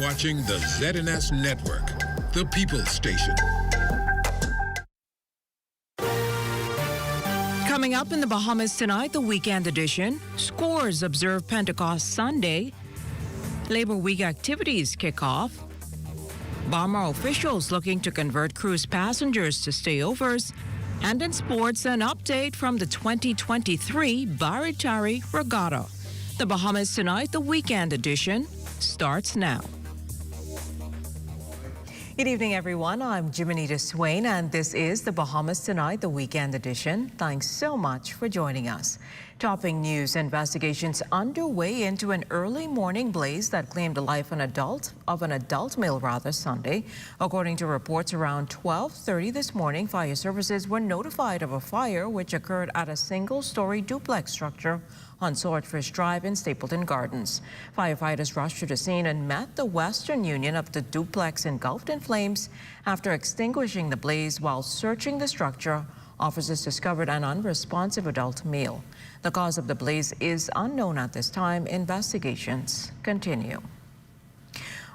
watching the ZNS Network, the People's Station. Coming up in the Bahamas tonight, the weekend edition. Scores observe Pentecost Sunday. Labor Week activities kick off. Bahamas officials looking to convert cruise passengers to stayovers. And in sports, an update from the 2023 Baritari Regatta. The Bahamas tonight, the weekend edition, starts now. Good evening, everyone. I'm Jiminita Swain, and this is the Bahamas Tonight, the weekend edition. Thanks so much for joining us. Topping news: investigations underway into an early morning blaze that claimed the life of an adult male Sunday. According to reports, around 12:30 this morning, fire services were notified of a fire which occurred at a single-story duplex structure on Swordfish Drive in Stapleton Gardens. Firefighters rushed to the scene and met the western union of the duplex engulfed in flames. After extinguishing the blaze while searching the structure, officers discovered an unresponsive adult male. The cause of the blaze is unknown at this time. Investigations continue.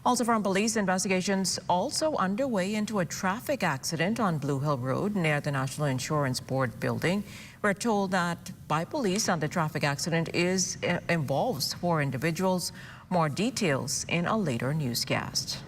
Also from police, investigations also underway into a traffic accident on Blue Hill Road near the National Insurance Board building. We're told that by police the traffic accident involves 4 individuals. More details in a later newscast.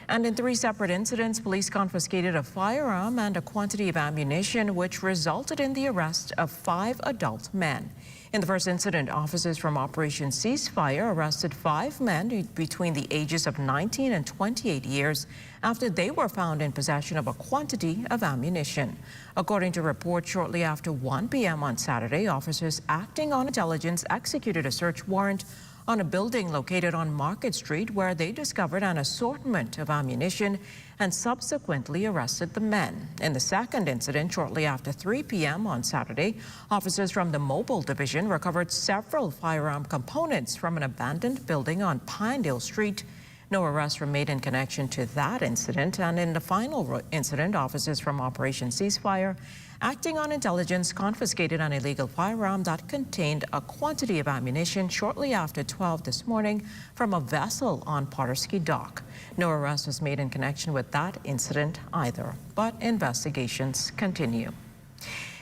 And in 3 separate incidents, police confiscated a firearm and a quantity of ammunition, which resulted in the arrest of 5 adult men. In the first incident, officers from Operation Ceasefire arrested 5 men between the ages of 19 and 28 years after they were found in possession of a quantity of ammunition. According to reports, shortly after 1 p.m. on Saturday, officers acting on intelligence executed a search warrant on a building located on Market Street, where they discovered an assortment of ammunition and subsequently arrested the men. In the second incident, shortly after 3 p.m. on Saturday, officers from the Mobile Division recovered several firearm components from an abandoned building on Pinedale Street. No arrests were made in connection to that incident. And in the final incident, officers from Operation Ceasefire, acting on intelligence, confiscated an illegal firearm that contained a quantity of ammunition shortly after 12 this morning from a vessel on Pottersky Dock. No arrest was made in connection with that incident either, but investigations continue.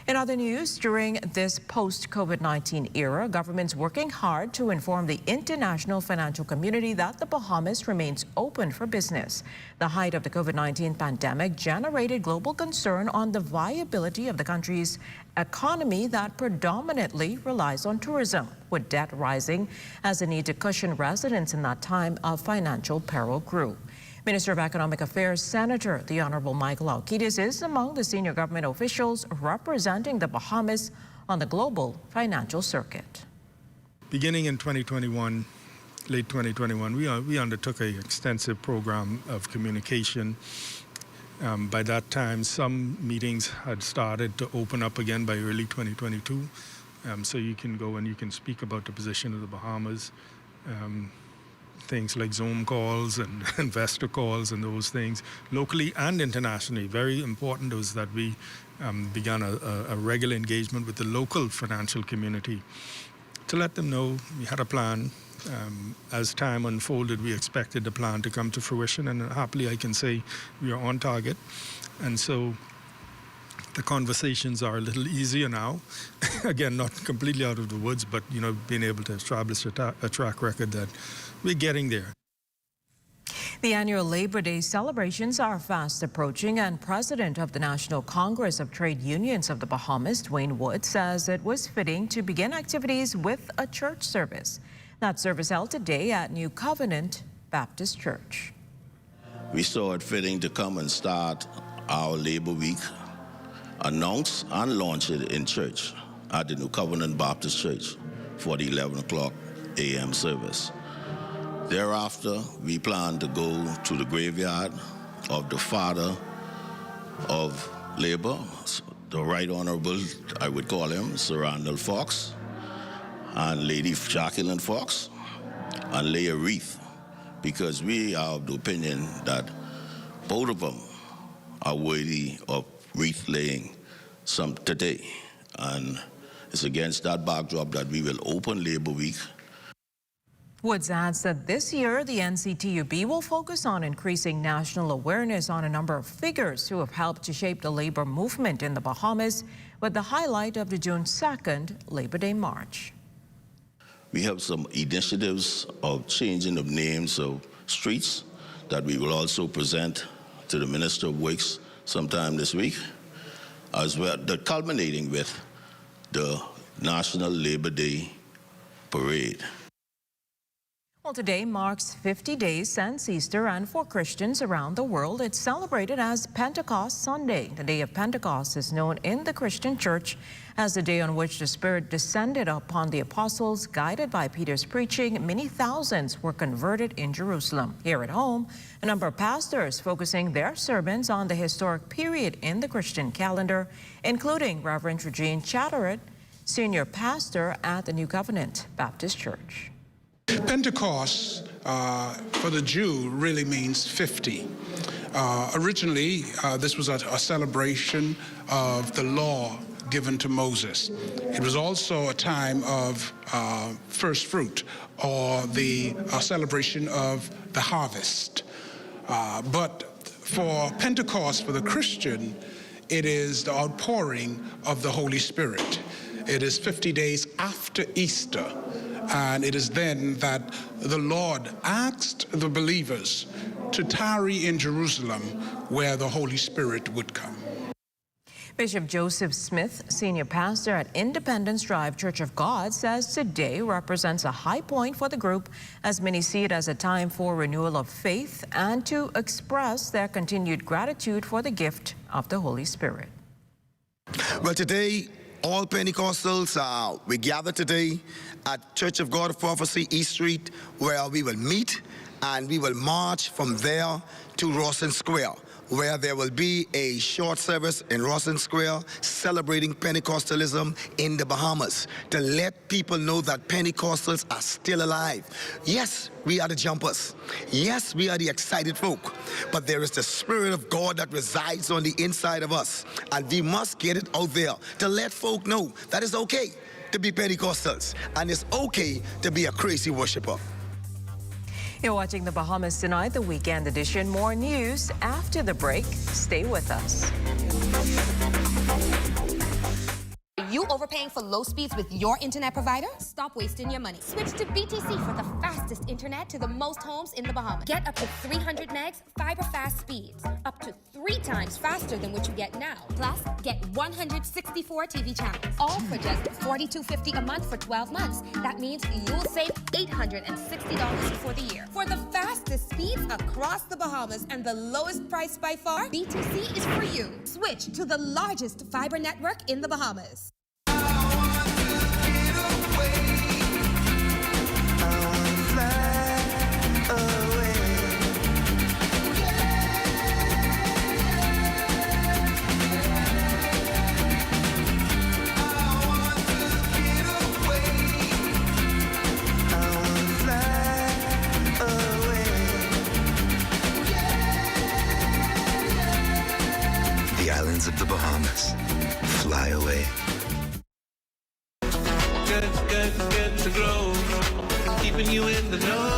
In other news, during this post-COVID-19 era, government's working hard to inform the international financial community that the Bahamas remains open for business. The height of the COVID-19 pandemic generated global concern on the viability of the country's economy that predominantly relies on tourism, with debt rising as the need to cushion residents in that time of financial peril grew. Minister of Economic Affairs, Senator the Honorable Michael Alcides, is among the senior government officials representing the Bahamas on the global financial circuit. Beginning in 2021, late 2021, we undertook an extensive program of communication. By that time, some meetings had started to open up again by early 2022. So you can go and you can speak about the position of the Bahamas. Things like Zoom calls and investor calls and those things, locally and internationally. Very important was that we began a regular engagement with the local financial community to let them know we had a plan. As time unfolded, we expected the plan to come to fruition, and happily I can say we are on target. And so the conversations are a little easier now. Again, not completely out of the woods, but being able to establish a track record that we're getting there. The annual Labor Day celebrations are fast approaching, and President of the National Congress of Trade Unions of the Bahamas, Dwayne Wood, says it was fitting to begin activities with a church service. That service held today at New Covenant Baptist Church. We saw it fitting to come and start our Labor Week, announce and launch it in church at the New Covenant Baptist Church for the 11 o'clock a.m. service. Thereafter, we plan to go to the graveyard of the father of Labor, the Right Honorable, I would call him, Sir Randall Fox, and Lady Jacqueline Fox, and lay a wreath, because we are of the opinion that both of them are worthy of wreath laying today. And it's against that backdrop that we will open Labor Week. Woods adds that this year, the NCTUB will focus on increasing national awareness on a number of figures who have helped to shape the labor movement in the Bahamas, with the highlight of the June 2nd Labor Day March. We have some initiatives of changing of names of streets that we will also present to the Minister of Works sometime this week, as well, culminating with the National Labor Day Parade. Well, today marks 50 days since Easter, and for Christians around the world, it's celebrated as Pentecost Sunday. The day of Pentecost is known in the Christian church as the day on which the Spirit descended upon the apostles. Guided by Peter's preaching, many thousands were converted in Jerusalem. Here at home, a number of pastors focusing their sermons on the historic period in the Christian calendar, including Reverend Regine Chatterit, senior pastor at the New Covenant Baptist Church. Pentecost for the Jew really means 50. Originally, this was a celebration of the law given to Moses. It was also a time of first fruit, or the celebration of the harvest. But for Pentecost, for the Christian, it is the outpouring of the Holy Spirit. It is 50 days after Easter. And it is then that the Lord asked the believers to tarry in Jerusalem, where the Holy Spirit would come. Bishop Joseph Smith, senior pastor at Independence Drive Church of God, says today represents a high point for the group, as many see it as a time for renewal of faith and to express their continued gratitude for the gift of the Holy Spirit. Well, today, all Pentecostals, we gather today at Church of God of Prophecy, East Street, where we will meet and we will march from there to Rawson Square, where there will be a short service in Rawson Square celebrating Pentecostalism in the Bahamas, to let people know that Pentecostals are still alive. Yes, we are the jumpers. Yes, we are the excited folk. But there is the Spirit of God that resides on the inside of us, and we must get it out there to let folk know that it's okay to be Pentecostals, and it's okay to be a crazy worshiper. You're watching the Bahamas Tonight, the weekend edition. More news after the break. Stay with us. Are you overpaying for low speeds with your internet provider? Stop wasting your money. Switch to BTC for the fastest internet to the most homes in the Bahamas. Get up to 300 megs fiber fast speeds, up to 3 times faster than what you get now. Plus, get 164 TV channels, all for just $42.50 a month for 12 months. That means you'll save $860 for the year. For the fastest speeds across the Bahamas and the lowest price by far, BTC is for you. Switch to the largest fiber network in the Bahamas. The islands of the Bahamas. Fly away. Good to grow. Keeping you in the know.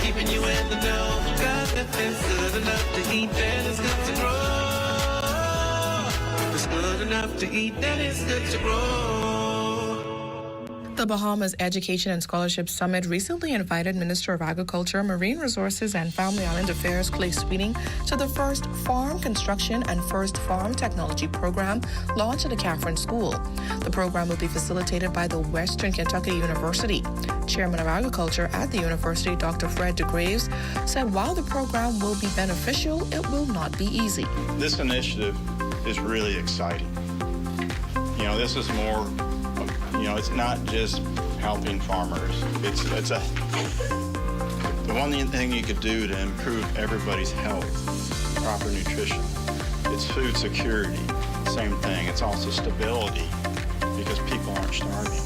Keeping you in the know. God, it's good enough to eat, then it's good to grow. It's good enough to eat, then it's good to grow. The Bahamas Education and Scholarship Summit recently invited Minister of Agriculture, Marine Resources and Family Island Affairs Clay Sweeting to the first Farm Construction and First Farm Technology program launched at the Catherine School. The program will be facilitated by the Western Kentucky University. Chairman of Agriculture at the university, Dr. Fred DeGraves, said while the program will be beneficial, it will not be easy. This initiative is really exciting. You know, this is more, it's not just helping farmers. It's the one thing you could do to improve everybody's health, proper nutrition. It's food security, same thing. It's also stability, because people aren't starving.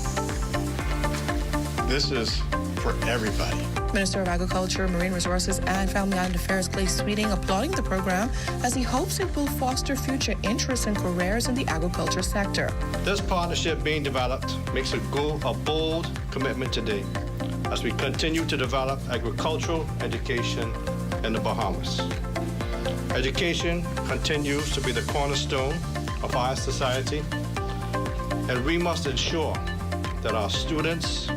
This is for everybody. Minister of Agriculture, Marine Resources and Family Island Affairs Clay Sweeting applauding the program as he hopes it will foster future interest and careers in the agriculture sector. This partnership being developed makes a bold commitment today as we continue to develop agricultural education in the Bahamas. Education continues to be the cornerstone of our society, and we must ensure that our students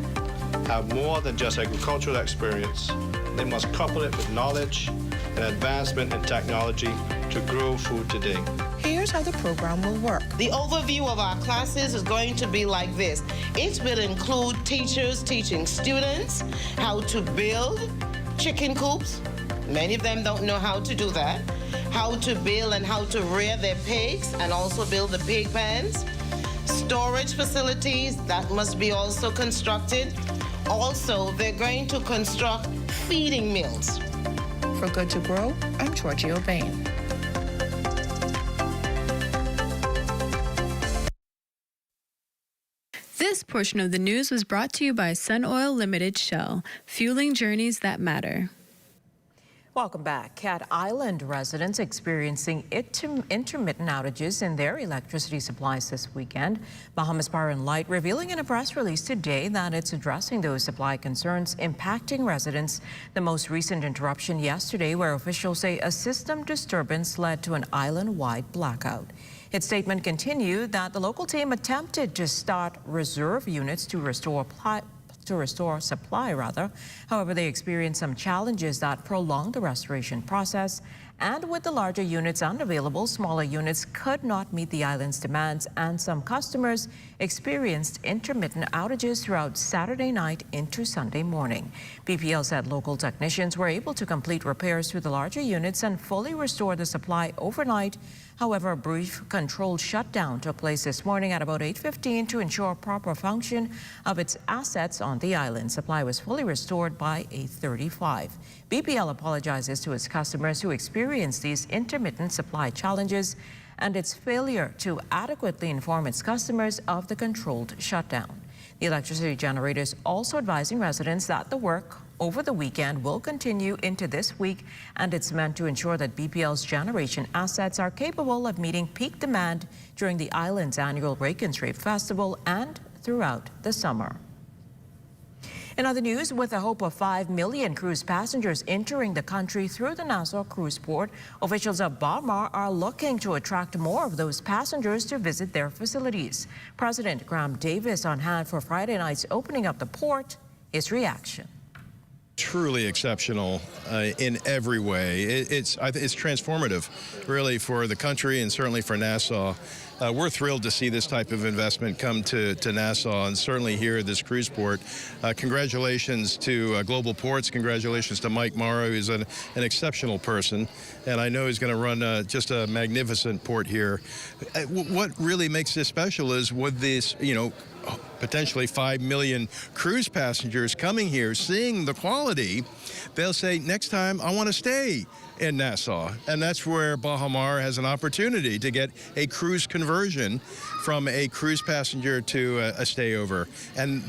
have more than just agricultural experience. They must couple it with knowledge and advancement in technology to grow food today. Here's how the program will work. The overview of our classes is going to be like this. It will include teachers teaching students how to build chicken coops. Many of them don't know how to do that. How to build and how to rear their pigs and also build the pig pens. Storage facilities, that must be also constructed. Also, they're going to construct feeding mills. For Good to Grow, I'm Georgie O'Bain. This portion of the news was brought to you by Sun Oil Limited Shell, fueling journeys that matter. Welcome back. Cat Island residents experiencing intermittent outages in their electricity supplies this weekend. Bahamas Power and Light revealing in a press release today that it's addressing those supply concerns impacting residents. The most recent interruption yesterday, where officials say a system disturbance led to an island-wide blackout. Its statement continued that the local team attempted to start reserve units to restore supply. However, they experienced some challenges that prolonged the restoration process. And with the larger units unavailable, smaller units could not meet the island's demands, and some customers experienced intermittent outages throughout Saturday night into Sunday morning. BPL said local technicians were able to complete repairs to the larger units and fully restore the supply overnight. However, a brief controlled shutdown took place this morning at about 8:15 to ensure proper function of its assets on the island. Supply was fully restored by 8:35. BPL apologizes to its customers who experienced these intermittent supply challenges and its failure to adequately inform its customers of the controlled shutdown. The electricity generator is also advising residents that the work over the weekend will continue into this week, and it's meant to ensure that BPL's generation assets are capable of meeting peak demand during the island's annual Rake and Rape Festival and throughout the summer. In other news, with the hope of 5 million cruise passengers entering the country through the Nassau Cruise Port, officials of Bahamas are looking to attract more of those passengers to visit their facilities. President Graham Davis on hand for Friday night's opening of the port. His reaction. Truly exceptional in every way. It's transformative, really, for the country and certainly for Nassau. We're thrilled to see this type of investment come to Nassau, and certainly here at this cruise port. Congratulations to Global Ports. Congratulations to Mike Morrow, who's an exceptional person, and I know he's going to run just a magnificent port here. What really makes this special is with this, potentially 5 million cruise passengers coming here, seeing the quality, they'll say, next time I want to stay in Nassau. And that's where Bahamas has an opportunity to get a cruise conversion from a cruise passenger to a stayover. And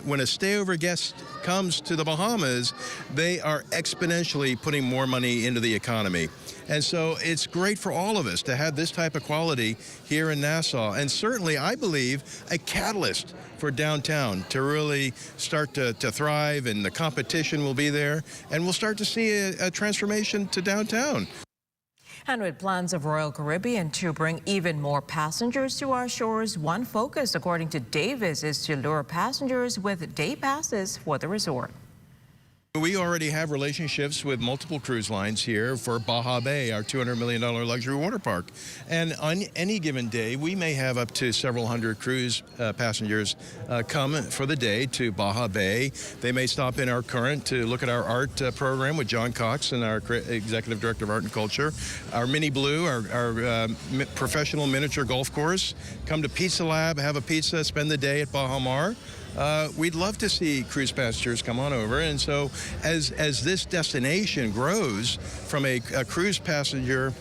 when a stayover guest comes to the Bahamas, they are exponentially putting more money into the economy. And so it's great for all of us to have this type of quality here in Nassau. And certainly, I believe, a catalyst for downtown to really start to thrive, and the competition will be there, and we'll start to see a transformation to downtown. And with plans of Royal Caribbean to bring even more passengers to our shores, one focus, according to Davis, is to lure passengers with day passes for the resort. We already have relationships with multiple cruise lines here for Baja Bay, our $200 million luxury water park. And on any given day, we may have up to several hundred cruise passengers come for the day to Baja Bay. They may stop in our Current to look at our art program with John Cox and our Executive Director of Art and Culture. Our Mini Blue, our professional miniature golf course. Come to Pizza Lab, have a pizza, spend the day at Bahamar. We'd love to see cruise passengers come on over, and so as this destination grows from a cruise passenger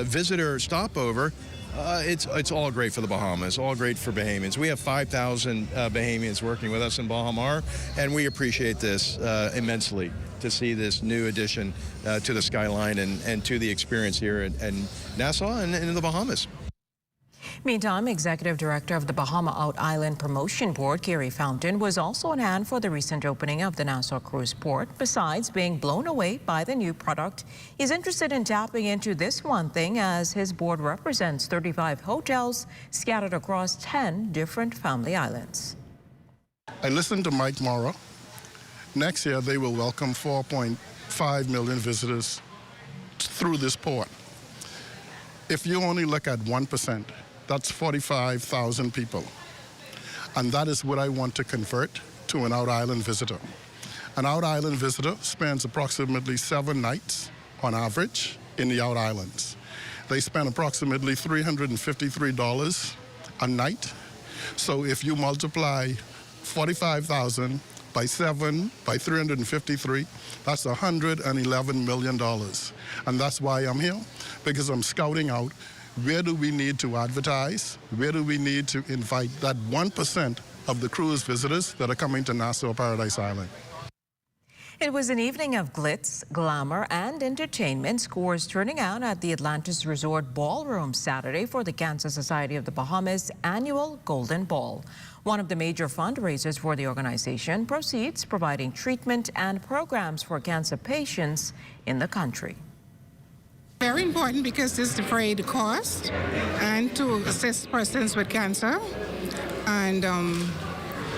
visitor stopover, It's all great for the Bahamas, all great for Bahamians. We have 5,000 Bahamians working with us in Bahamar, and we appreciate this immensely to see this new addition to the skyline and to the experience here in Nassau and in the Bahamas. Meantime, Executive Director of the Bahama Out Island Promotion Board, Gary Fountain, was also on hand for the recent opening of the Nassau Cruise Port. Besides being blown away by the new product, he's interested in tapping into this one thing as his board represents 35 hotels scattered across 10 different family islands. I listened to Mike Morrow. Next year, they will welcome 4.5 million visitors through this port. If you only look at 1%, that's 45,000 people. And that is what I want to convert to an out-island visitor. An out-island visitor spends approximately 7 nights on average in the out-islands. They spend approximately $353 a night. So if you multiply 45,000 by 7 by 353, that's $111 million. And that's why I'm here, because I'm scouting out where do we need to advertise, where do we need to invite that 1% of the cruise visitors that are coming to Nassau Paradise Island. It was an evening of glitz, glamour, and entertainment. Scores turning out at the Atlantis Resort Ballroom Saturday for the Cancer Society of the Bahamas annual Golden Ball. One of the major fundraisers for the organization, proceeds providing treatment and programs for cancer patients in the country. Very important because it's to defray the cost and to assist persons with cancer. And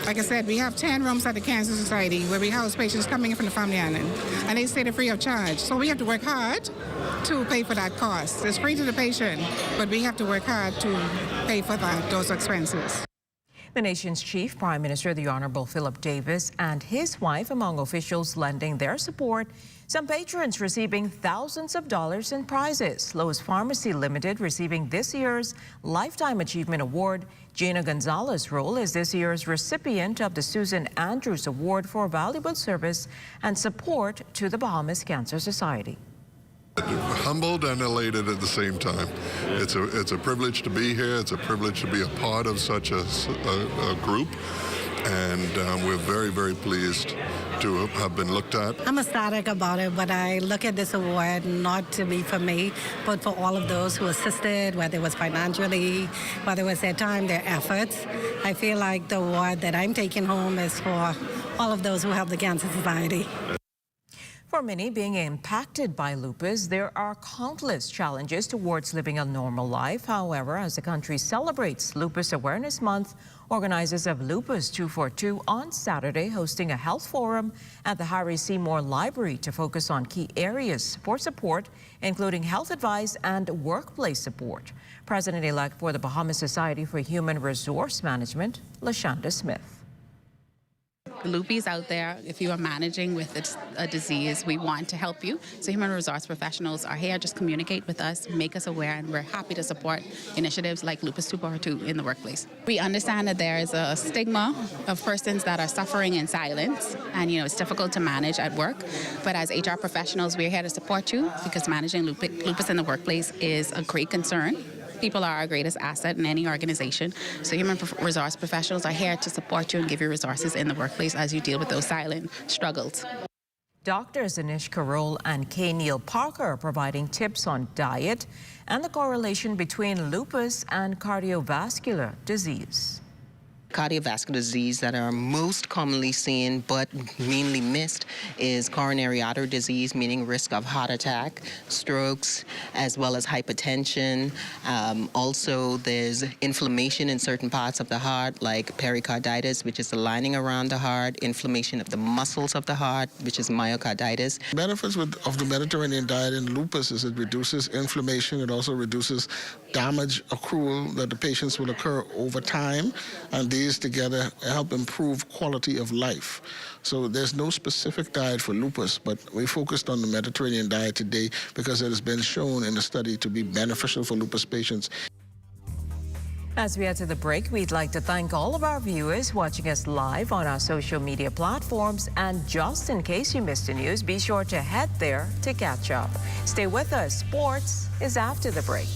like I said, we have 10 rooms at the Cancer Society where we house patients coming in from the family island, and they stay there free of charge. So we have to work hard to pay for that cost. It's free to the patient, but we have to work hard to pay for those expenses. The nation's chief Prime Minister, the Honorable Philip Davis, and his wife among officials lending their support. Some patrons receiving thousands of dollars in prizes. Lowe's Pharmacy Limited receiving this year's Lifetime Achievement Award. Gina Gonzalez-Roll is this year's recipient of the Susan Andrews Award for valuable service and support to the Bahamas Cancer Society. Humbled and elated at the same time. It's a privilege to be here. It's a privilege to be a part of such a group, and we're very, very pleased to have been looked at. I'm ecstatic about it, but I look at this award not to be for me, but for all of those who assisted, whether it was financially, whether it was their time, their efforts. I feel like the award that I'm taking home is for all of those who helped the Cancer Society. For many being impacted by lupus, there are countless challenges towards living a normal life. However, as the country celebrates Lupus Awareness Month, organizers of Lupus 242 on Saturday hosting a health forum at the Harry Seymour Library to focus on key areas for support, including health advice and workplace support. President-elect for the Bahamas Society for Human Resource Management, LaShonda Smith. Lupus out there, if you are managing with a disease, we want to help you. So human resource professionals are here. Just communicate with us, make us aware, and we're happy to support initiatives like Lupus 242 in the workplace. We understand that there is a stigma of persons that are suffering in silence, and it's difficult to manage at work. But as HR professionals, we're here to support you because managing lupus in the workplace is a great concern. People are our greatest asset in any organization. So human resource professionals are here to support you and give you resources in the workplace as you deal with those silent struggles. Doctors Anish Karol and K. Neil Parker are providing tips on diet and the correlation between lupus and cardiovascular disease. Cardiovascular disease that are most commonly seen but mainly missed is coronary artery disease, meaning risk of heart attack, strokes, as well as hypertension. Also, there's inflammation in certain parts of the heart, like pericarditis, which is the lining around the heart, inflammation of the muscles of the heart, which is myocarditis. Benefits of the Mediterranean diet in lupus is it reduces inflammation. It also reduces damage accrual that the patients will occur over time, and these together help improve quality of life. So there's no specific diet for lupus, but we focused on the Mediterranean diet today because it has been shown in a study to be beneficial for lupus patients. As we head to the break, we'd like to thank all of our viewers watching us live on our social media platforms. And just in case you missed the news, be sure to head there to catch up. Stay with us. Sports is after the break.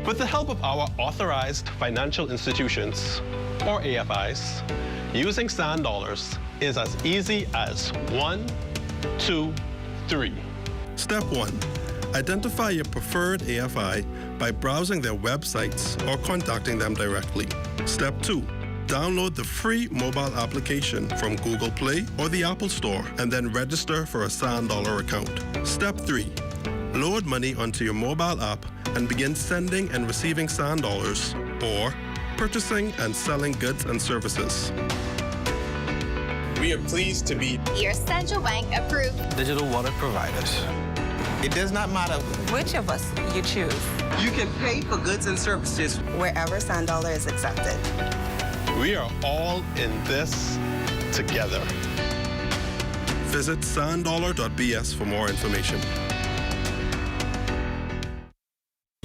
With the help of our authorized financial institutions, or AFIs, using sand dollars is as easy as 1, 2, 3. Step 1. Identify your preferred AFI by browsing their websites or contacting them directly. Step 2. Download the free mobile application from Google Play or the Apple Store and then register for a sand dollar account. Step 3. Load money onto your mobile app and begin sending and receiving sand dollars or purchasing and selling goods and services. We are pleased to be your central bank approved digital wallet providers. It does not matter which of us you choose. You can pay for goods and services wherever sand dollar is accepted. We are all in this together. Visit sanddollar.bs for more information.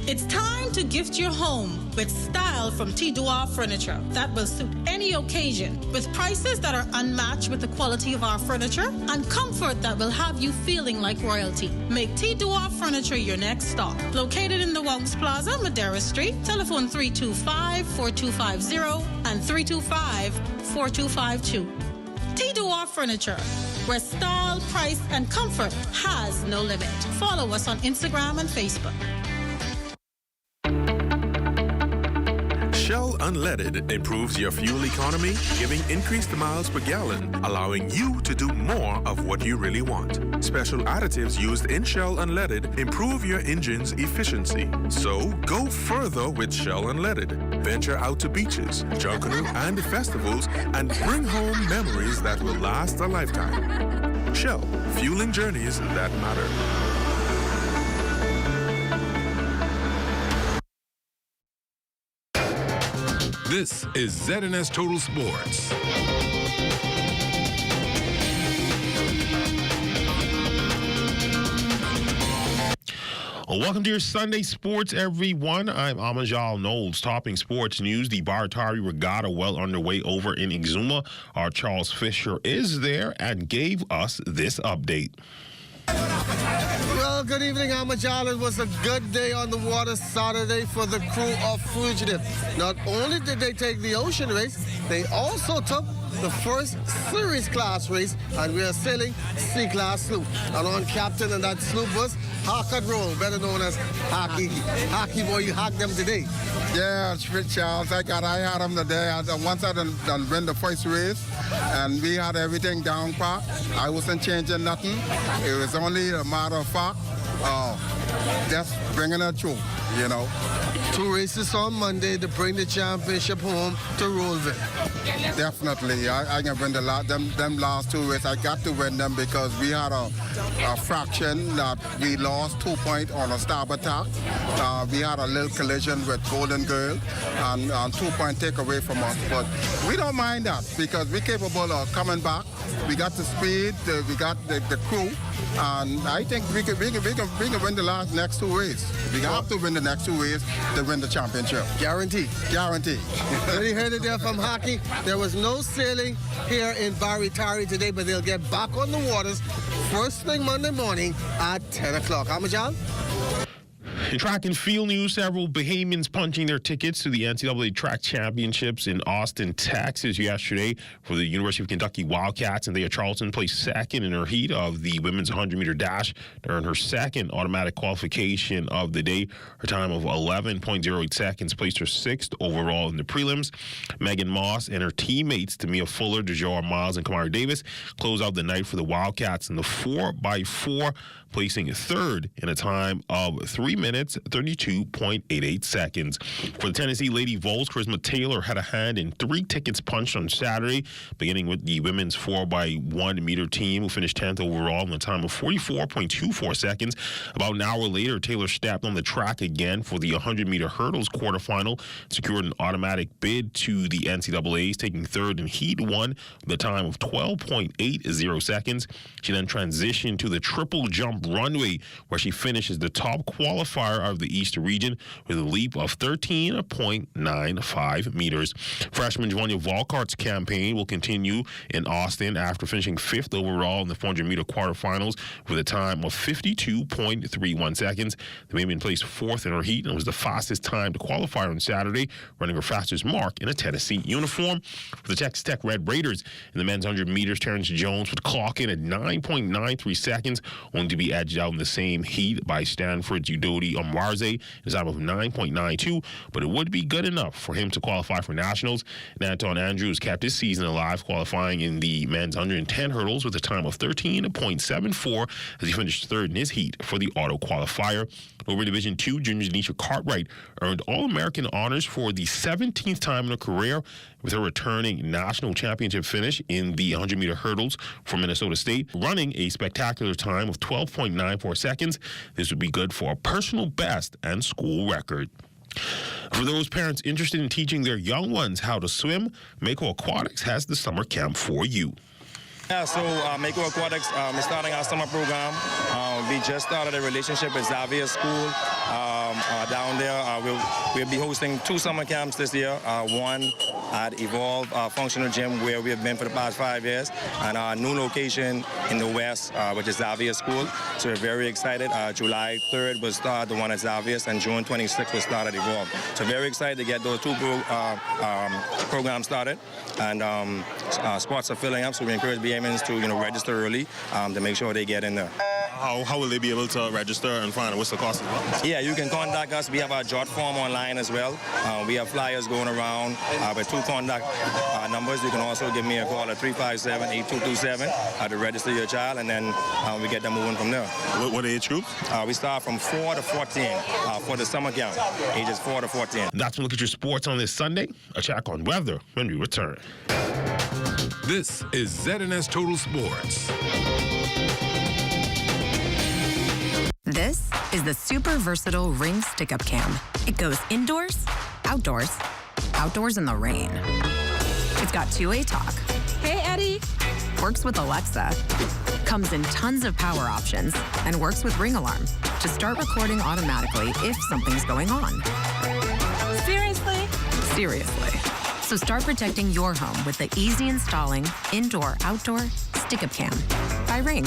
It's time to gift your home with style from T-Dua Furniture that will suit any occasion, with prices that are unmatched with the quality of our furniture and comfort that will have you feeling like royalty. Make T-Dua Furniture your next stop. Located in the Wongs Plaza, Madera Street, telephone 325-4250 and 325-4252. T-Dua Furniture, where style, price, and comfort has no limit. Follow us on Instagram and Facebook. Shell Unleaded improves your fuel economy, giving increased miles per gallon, allowing you to do more of what you really want. Special additives used in Shell Unleaded improve your engine's efficiency. So go further with Shell Unleaded. Venture out to beaches, Junkanoo, and festivals and bring home memories that will last a lifetime. Shell, fueling journeys that matter. This is ZNS Total Sports. Well, welcome to your Sunday Sports, everyone. I'm Amajal Knowles. Topping sports news, the Baritari Regatta well underway over in Exuma. Our Charles Fisher is there and gave us this update. Well, good evening, Amajal. It was a good day on the water Saturday for the crew of Fugitive. Not only did they take the ocean race, they also took the first series class race, and we are sailing C-class sloop. And on captain and that sloop was Hackett Roll, better known as Hockey. Hockey boy, you hacked them today. Yeah, Charles. I had him today. Once I done win the first race, and we had everything down pat. I wasn't changing nothing. It was only a matter of fact, just bringing it through, you know. 2 races on Monday to bring the championship home to Rollville. Definitely. I can win them last 2 races. I got to win them because we had a fraction that we lost 2 points on a starboard tack. We had a little collision with Golden Girl and 2 point take away from us. But we don't mind that because we're capable of coming back. We got the speed, we got the crew, and I think we can win the next 2 races. We have to win the next 2 races to win the championship. Guaranteed. Guaranteed. You heard it there from Hockey. There was no sailing here in Baritari today, but they'll get back on the waters first thing Monday morning at 10 o'clock. Amajal? In track and field news, several Bahamians punching their tickets to the NCAA Track Championships in Austin, Texas yesterday for the University of Kentucky Wildcats, and Thea Charlton placed second in her heat of the women's 100-meter dash to earn her second automatic qualification of the day. Her time of 11.08 seconds placed her 6th overall in the prelims. Megan Moss and her teammates Tamia Fuller, DeJour Miles, and Kamari Davis closed out the night for the Wildcats in the 4x4, placing 3rd in a time of 3 minutes minutes, 32.88 seconds. For the Tennessee Lady Vols, Charisma Taylor had a hand in 3 tickets punched on Saturday, beginning with the women's 4x1 meter team, who finished 10th overall in a time of 44.24 seconds. About an hour later, Taylor stepped on the track again for the 100-meter hurdles quarterfinal, secured an automatic bid to the NCAAs, taking third in Heat 1 with a time of 12.80 seconds. She then transitioned to the triple jump runway, where she finishes the top qualifier of the East region with a leap of 13.95 meters. Freshman Javonia Volkart's campaign will continue in Austin after finishing 5th overall in the 400-meter quarterfinals with a time of 52.31 seconds. The Maven placed 4th in her heat and was the fastest time to qualify on Saturday, running her fastest mark in a Tennessee uniform. For the Texas Tech Red Raiders, in the men's 100 meters, Terrence Jones would clock in at 9.93 seconds, only to be edged out in the same heat by Stanford's Udodi Omarze, a time of 9.92, but it would be good enough for him to qualify for nationals. And Anton Andrews kept his season alive, qualifying in the men's 110 hurdles with a time of 13.74 as he finished 3rd in his heat for the auto qualifier. Over Division II, junior Janisha Cartwright earned All-American honors for the 17th time in her career, with her returning national championship finish in the 100-meter hurdles for Minnesota State, running a spectacular time of 12.94 seconds. This would be good for a personal best and school record. For those parents interested in teaching their young ones how to swim, Mako Aquatics has the summer camp for you. Yeah, so Mako Aquatics is starting our summer program. We just started a relationship with Xavier School down there. We'll be hosting 2 summer camps this year. One at Evolve Functional Gym, where we have been for the past 5 years, and our new location in the West, which is Xavier School. So we're very excited. July 3rd will start the one at Xavier, and June 26th will start at Evolve. So very excited to get those 2 programs started. And spots are filling up, so we encourage BMNs to register early to make sure they get in there. How will they be able to register and find out what's the cost as well? Yeah, you can contact us. We have our jot form online as well. We have flyers going around with 2 contact numbers. You can also give me a call at 357-8227 to register your child, and then we get them moving from there. What age groups? We start from 4 to 14 for the summer camp, ages 4 to 14. That's a look at your sports on this Sunday. A check on weather when we return. This is ZNS Total Sports. This is the super versatile Ring Stick-Up Cam. It goes indoors, outdoors, outdoors in the rain. It's got two-way talk. Hey, Eddie. Works with Alexa. Comes in tons of power options and works with Ring Alarm to start recording automatically if something's going on. Seriously? Seriously. So start protecting your home with the easy installing indoor-outdoor Stick-Up Cam by Ring.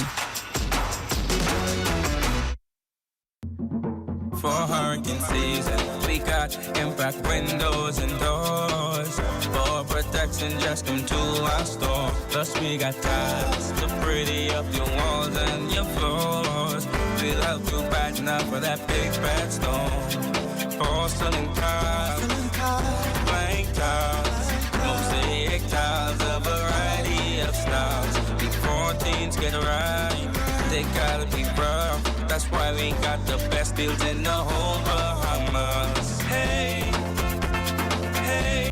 For hurricane season, we got impact windows and doors. For protection, just come to our store. Plus we got tiles to pretty up your walls and your floors. We'll help you brighten up for that big bad storm. Porcelain tiles, blank tiles, mosaic tiles, a variety of styles. These 14s get right, they gotta be rough. That's why we got the best deals in the whole Bahamas. Hey, hey.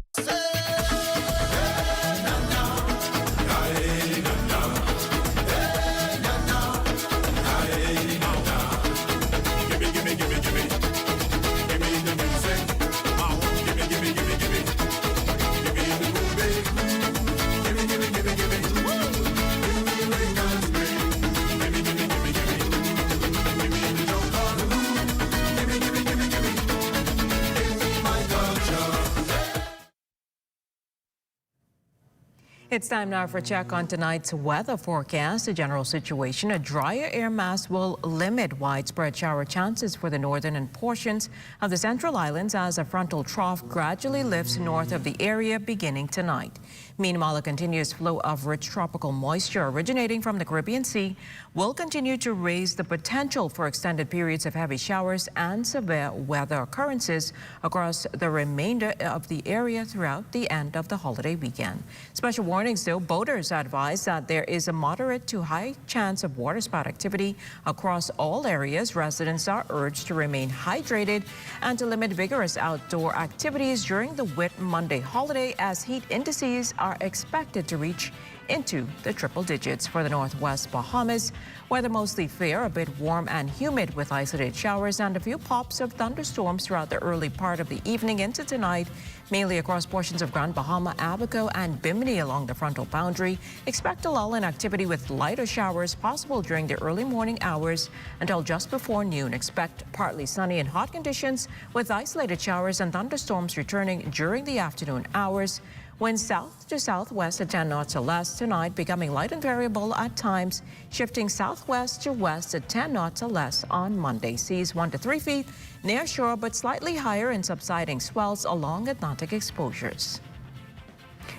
It's time now for a check on tonight's weather forecast. The general situation: a drier air mass will limit widespread shower chances for the northern and portions of the Central Islands as a frontal trough gradually lifts north of the area beginning tonight. Meanwhile, a continuous flow of rich tropical moisture originating from the Caribbean Sea will continue to raise the potential for extended periods of heavy showers and severe weather occurrences across the remainder of the area throughout the end of the holiday weekend. Special warnings, though, boaters advise that there is a moderate to high chance of waterspout activity across all areas. Residents are urged to remain hydrated and to limit vigorous outdoor activities during the Whit Monday holiday, as heat indices are expected to reach into the triple digits. For the Northwest Bahamas, weather mostly fair, a bit warm and humid with isolated showers and a few pops of thunderstorms throughout the early part of the evening into tonight, mainly across portions of Grand Bahama, Abaco, and Bimini along the frontal boundary. Expect a lull in activity with lighter showers possible during the early morning hours until just before noon. Expect partly sunny and hot conditions with isolated showers and thunderstorms returning during the afternoon hours. Winds south to southwest at 10 knots or less tonight, becoming light and variable at times, shifting southwest to west at 10 knots or less on Monday. Seas 1 to 3 feet near shore, but slightly higher in subsiding swells along Atlantic exposures.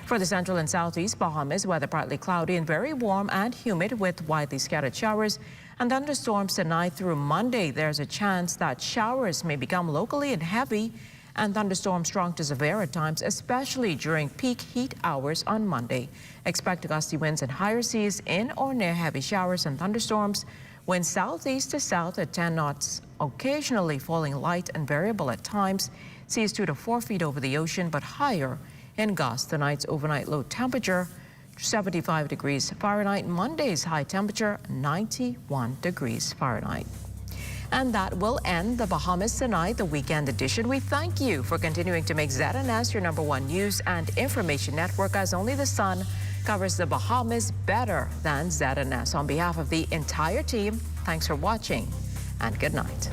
For the central and southeast Bahamas, weather partly cloudy and very warm and humid with widely scattered showers and thunderstorms tonight through Monday. There's a chance that showers may become locally and heavy, and thunderstorms strong to severe at times, especially during peak heat hours on Monday. Expect gusty winds and higher seas in or near heavy showers and thunderstorms. Winds southeast to south at 10 knots, occasionally falling light and variable at times. Seas 2 to 4 feet over the ocean, but higher in gusts. Tonight's overnight low temperature 75 degrees Fahrenheit. Monday's high temperature 91 degrees Fahrenheit. And that will end the Bahamas Tonight, the weekend edition. We thank you for continuing to make ZNS your #1 news and information network, as only the sun covers the Bahamas better than ZNS. On behalf of the entire team, thanks for watching and good night.